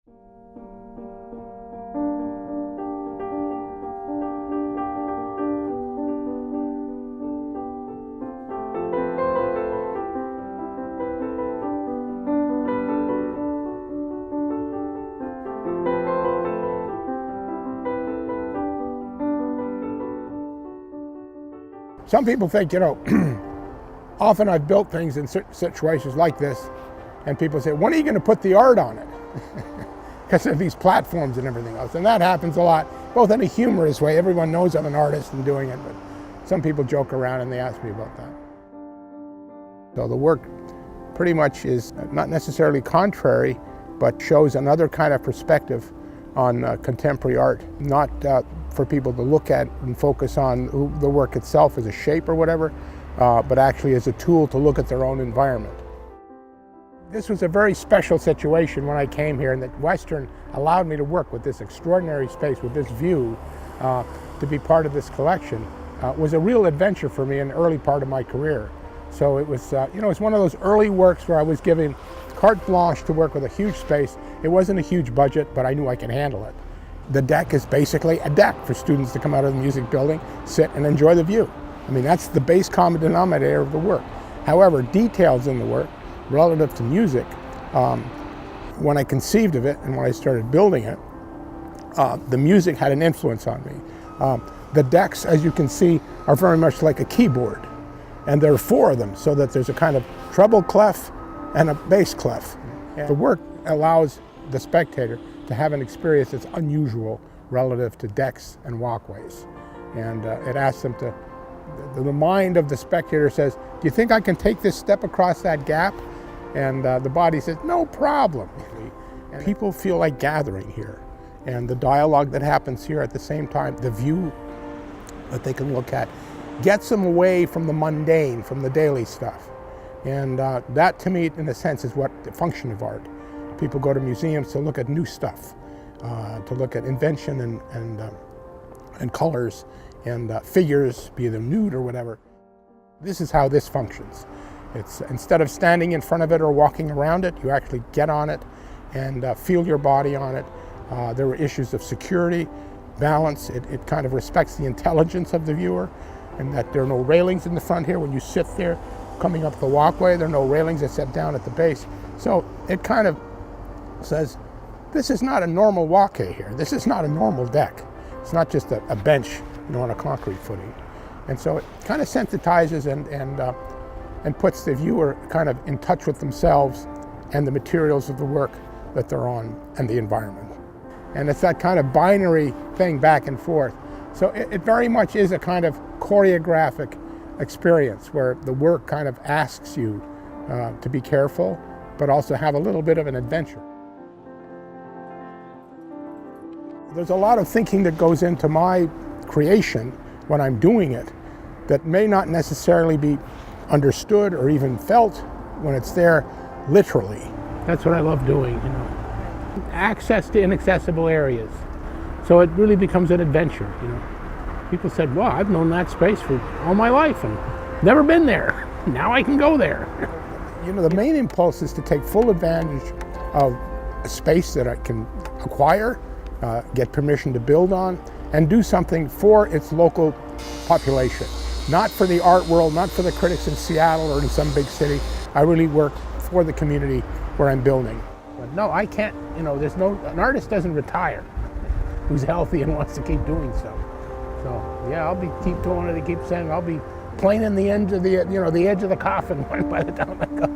Some people think, often I've built things in situations like this, and people say, when are you going to put the art on it? Because of these platforms and everything else. And that happens a lot, both in a humorous way. Everyone knows I'm an artist and doing it, but some people joke around and they ask me about that. So the work pretty much is not necessarily contrary, but shows another kind of perspective on contemporary art, not for people to look at and focus on the work itself as a shape or whatever, but actually as a tool to look at their own environment. This was a very special situation when I came here, and that Western allowed me to work with this extraordinary space, with this view, to be part of this collection. Was a real adventure for me in the early part of my career. So it was, it's one of those early works where I was given carte blanche to work with a huge space. It wasn't a huge budget, but I knew I could handle it. The deck is basically a deck for students to come out of the music building, sit and enjoy the view. I mean, that's the base common denominator of the work. However, details in the work relative to music, when I conceived of it and when I started building it, the music had an influence on me. The decks, as you can see, are very much like a keyboard, and there are 4 of them, so that there's a kind of treble clef and a bass clef. The work allows the spectator to have an experience that's unusual relative to decks and walkways. And it asks them to, the mind of the spectator says, do you think I can take this step across that gap? And the body says, no problem. And people feel like gathering here. And the dialogue that happens here at the same time, the view that they can look at, gets them away from the mundane, from the daily stuff. And that, to me, in a sense, is what the function of art. People go to museums to look at new stuff, to look at invention and colors and figures, be them nude or whatever. This is how this functions. It's, instead of standing in front of it or walking around it, you actually get on it and feel your body on it. There are issues of security, balance. It kind of respects the intelligence of the viewer, and that there are no railings in the front here. When you sit there coming up the walkway, there are no railings that set down at the base. So it kind of says, this is not a normal walkway here. This is not a normal deck. It's not just a bench, on a concrete footing. And so it kind of sensitizes and puts the viewer kind of in touch with themselves and the materials of the work that they're on and the environment. And it's that kind of binary thing back and forth. So it very much is a kind of choreographic experience where the work kind of asks you to be careful, but also have a little bit of an adventure. There's a lot of thinking that goes into my creation when I'm doing it that may not necessarily be understood or even felt when it's there literally. That's what I love doing, Access to inaccessible areas. So it really becomes an adventure, People said, well, I've known that space for all my life and never been there. Now I can go there. The main impulse is to take full advantage of a space that I can acquire, get permission to build on, and do something for its local population. Not for the art world, not for the critics in Seattle or in some big city. I really work for the community where I'm building. But no, I can't, an artist doesn't retire who's healthy and wants to keep doing so. So yeah, I'll keep doing it. Keep saying I'll be planing the end of the edge of the coffin by the time I go.